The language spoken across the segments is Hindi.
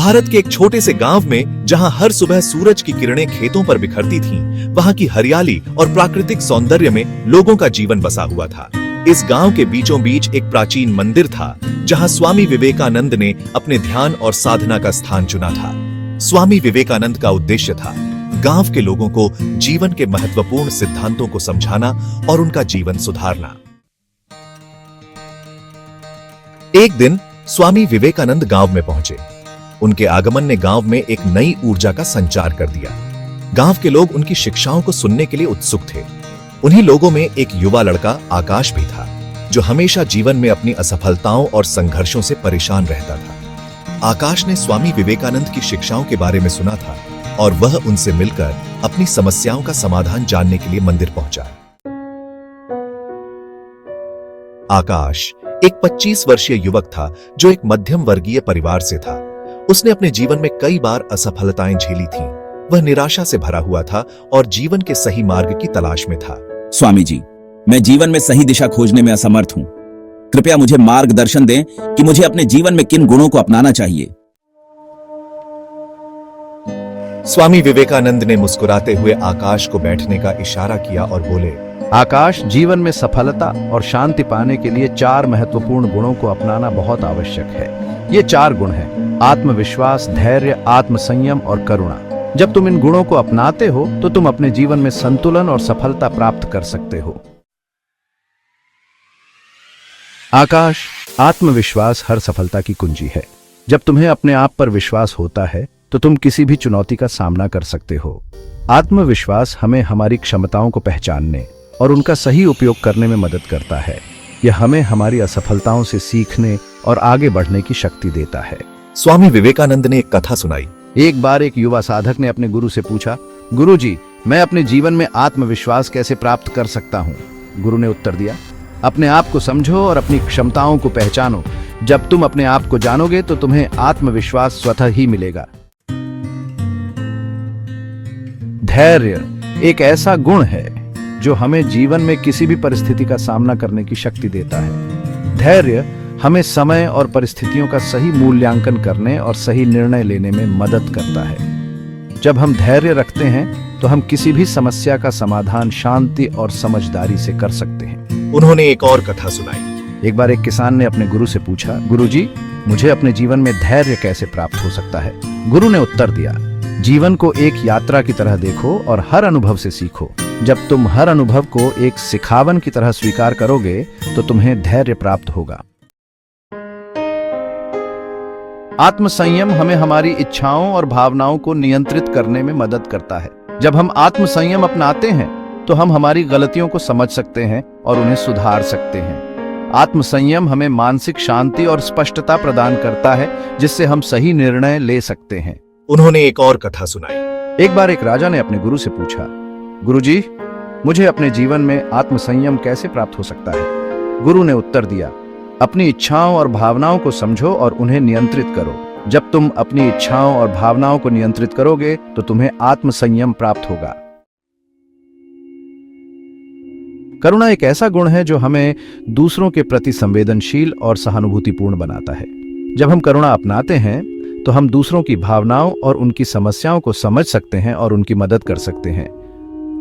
भारत के एक छोटे से गांव में जहां हर सुबह सूरज की किरणें खेतों पर बिखरती थीं, वहां की हरियाली और प्राकृतिक सौंदर्य में लोगों का जीवन बसा हुआ था। इस गांव के बीचों बीच एक प्राचीन मंदिर था, जहां स्वामी विवेकानंद ने अपने ध्यान और साधना का स्थान चुना था। स्वामी विवेकानंद का उद्देश्य था गांव के लोगों को जीवन के महत्वपूर्ण सिद्धांतों को समझाना और उनका जीवन सुधारना। एक दिन स्वामी विवेकानंद गांव में पहुंचे। उनके आगमन ने गांव में एक नई ऊर्जा का संचार कर दिया। गांव के लोग उनकी शिक्षाओं को सुनने के लिए उत्सुक थे। उन्हीं लोगों में एक युवा लड़का आकाश भी था, जो हमेशा जीवन में अपनी असफलताओं और संघर्षों से परेशान रहता था। आकाश ने स्वामी विवेकानंद की शिक्षाओं के बारे में सुना था और वह उनसे मिलकर अपनी समस्याओं का समाधान जानने के लिए मंदिर पहुंचा। आकाश एक 25 वर्षीय युवक था, जो एक मध्यम वर्गीय परिवार से था। उसने अपने जीवन में कई बार असफलताएं झेली थीं। वह निराशा से भरा हुआ था और जीवन के सही मार्ग की तलाश में था। स्वामी जी, मैं जीवन में सही दिशा खोजने में असमर्थ हूं। कृपया मुझे मार्गदर्शन दें कि मुझे अपने जीवन में किन गुणों को अपनाना चाहिए। स्वामी विवेकानंद ने मुस्कुराते हुए आकाश को बैठने का इशारा किया और बोले, आकाश, जीवन में सफलता और शांति पाने के लिए 4 महत्वपूर्ण गुणों को अपनाना बहुत आवश्यक है। ये 4 गुण हैं: आत्मविश्वास, धैर्य, आत्मसंयम और करुणा। जब तुम इन गुणों को अपनाते हो तो तुम अपने जीवन में संतुलन और सफलता प्राप्त कर सकते हो। आकाश, आत्मविश्वास हर सफलता की कुंजी है। जब तुम्हें अपने आप पर विश्वास होता है तो तुम किसी भी चुनौती का सामना कर सकते हो। आत्मविश्वास हमें हमारी क्षमताओं को पहचानने और उनका सही उपयोग करने में मदद करता है। यह हमें हमारी असफलताओं से सीखने और आगे बढ़ने की शक्ति देता है। स्वामी विवेकानंद ने एक कथा सुनाई। एक बार एक युवा साधक ने अपने गुरु से पूछा, गुरुजी, मैं अपने जीवन में आत्मविश्वास कैसे प्राप्त कर सकता हूँ? गुरु ने उत्तर दिया, अपने आप को समझो और अपनी क्षमताओं को पहचानो। जब तुम अपने आप को जानोगे तो तुम्हें आत्मविश्वास स्वतः ही मिलेगा। धैर्य एक ऐसा गुण है जो हमें जीवन में किसी भी परिस्थिति का सामना करने की शक्ति देता है। धैर्य हमें समय और परिस्थितियों का सही मूल्यांकन करने और सही निर्णय लेने में मदद करता है। जब हम धैर्य रखते हैं तो हम किसी भी समस्या का समाधान शांति और समझदारी से कर सकते हैं। उन्होंने एक और कथा सुनाई। एक बार एक किसान ने अपने गुरु से पूछा, गुरुजी, मुझे अपने जीवन में धैर्य कैसे प्राप्त हो सकता है? गुरु ने उत्तर दिया, जीवन को एक यात्रा की तरह देखो और हर अनुभव से सीखो। जब तुम हर अनुभव को एक सिखावन की तरह स्वीकार करोगे तो तुम्हें धैर्य प्राप्त होगा। आत्मसंयम हमें हमारी इच्छाओं और भावनाओं को नियंत्रित करने में मदद करता है। जब हम आत्मसंयम अपनाते हैं तो हम हमारी गलतियों को समझ सकते हैं और उन्हें सुधार सकते हैं। आत्मसंयम हमें मानसिक शांति और स्पष्टता प्रदान करता है, जिससे हम सही निर्णय ले सकते हैं। उन्होंने एक और कथा सुनाई। एक बार एक राजा ने अपने गुरु से पूछा, गुरुजी, मुझे अपने जीवन में आत्मसंयम कैसे प्राप्त हो सकता है? गुरु ने उत्तर दिया, अपनी इच्छाओं और भावनाओं को समझो और उन्हें नियंत्रित करो। जब तुम अपनी इच्छाओं और भावनाओं को नियंत्रित करोगे तो तुम्हें आत्मसंयम प्राप्त होगा। करुणा एक ऐसा गुण है जो हमें दूसरों के प्रति संवेदनशील और सहानुभूतिपूर्ण बनाता है। जब हम करुणा अपनाते हैं तो हम दूसरों की भावनाओं और उनकी समस्याओं को समझ सकते हैं और उनकी मदद कर सकते हैं।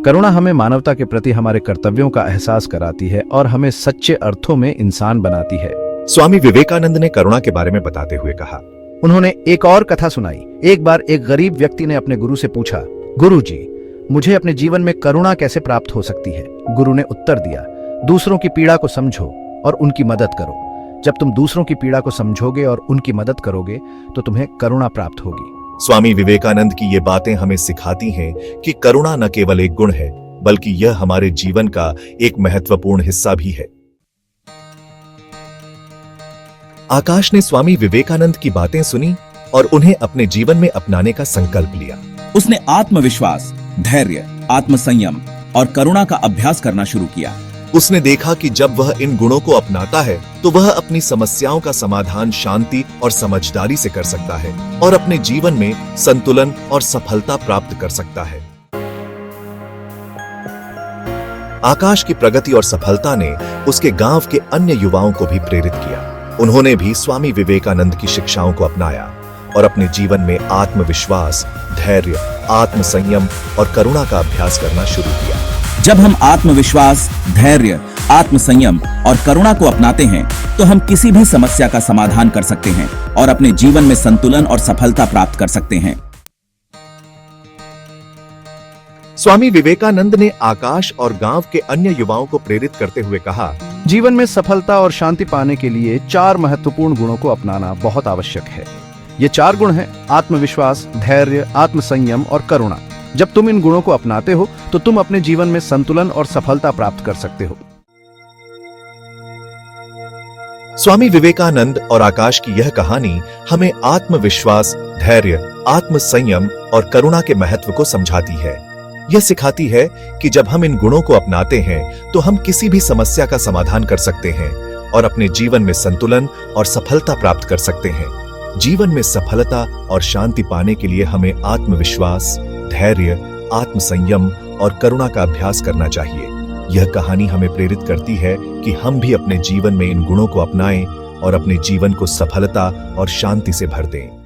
करुणा हमें मानवता के प्रति हमारे कर्तव्यों का एहसास कराती है और हमें सच्चे अर्थों में इंसान बनाती है। स्वामी विवेकानंद ने करुणा के बारे में बताते हुए कहा, उन्होंने एक और कथा सुनाई। एक बार एक गरीब व्यक्ति ने अपने गुरु से पूछा, गुरुजी, मुझे अपने जीवन में करुणा कैसे प्राप्त हो सकती है? गुरु ने उत्तर दिया, दूसरों की पीड़ा को समझो और उनकी मदद करो। जब तुम दूसरों की पीड़ा को समझोगे और उनकी मदद करोगे तो तुम्हें करुणा प्राप्त होगी। स्वामी विवेकानंद की ये बातें हमें सिखाती हैं कि करुणा न केवल एक गुण है, बल्कि यह हमारे जीवन का एक महत्वपूर्ण हिस्सा भी है। आकाश ने स्वामी विवेकानंद की बातें सुनी और उन्हें अपने जीवन में अपनाने का संकल्प लिया। उसने आत्मविश्वास, धैर्य, आत्मसंयम और करुणा का अभ्यास करना शुरू किया। उसने देखा कि जब वह इन गुणों को अपनाता है तो वह अपनी समस्याओं का समाधान शांति और समझदारी से कर सकता है और अपने जीवन में संतुलन और सफलता प्राप्त कर सकता है। आकाश की प्रगति और सफलता ने उसके गांव के अन्य युवाओं को भी प्रेरित किया। उन्होंने भी स्वामी विवेकानंद की शिक्षाओं को अपनाया और अपने जीवन में आत्मविश्वास, धैर्य, आत्मसंयम और करुणा का अभ्यास करना शुरू किया। जब हम आत्मविश्वास, धैर्य, आत्मसंयम और करुणा को अपनाते हैं तो हम किसी भी समस्या का समाधान कर सकते हैं और अपने जीवन में संतुलन और सफलता प्राप्त कर सकते हैं। स्वामी विवेकानंद ने आकाश और गांव के अन्य युवाओं को प्रेरित करते हुए कहा, जीवन में सफलता और शांति पाने के लिए 4 महत्वपूर्ण गुणों को अपनाना बहुत आवश्यक है। ये 4 गुण हैं आत्मविश्वास, धैर्य, आत्मसंयम और करुणा। जब तुम इन गुणों को अपनाते हो तो तुम अपने जीवन में संतुलन और सफलता प्राप्त कर सकते हो। स्वामी विवेकानंद और आकाश की यह कहानी हमें आत्मविश्वास, धैर्य, आत्मसंयम और करुणा के महत्व को समझाती है। यह सिखाती है कि जब हम इन गुणों को अपनाते हैं तो हम किसी भी समस्या का समाधान कर सकते हैं और अपने जीवन में संतुलन और सफलता प्राप्त कर सकते हैं। जीवन में सफलता और शांति पाने के लिए हमें आत्मविश्वास, धैर्य, आत्मसंयम और करुणा का अभ्यास करना चाहिए। यह कहानी हमें प्रेरित करती है कि हम भी अपने जीवन में इन गुणों को अपनाएं और अपने जीवन को सफलता और शांति से भर दें।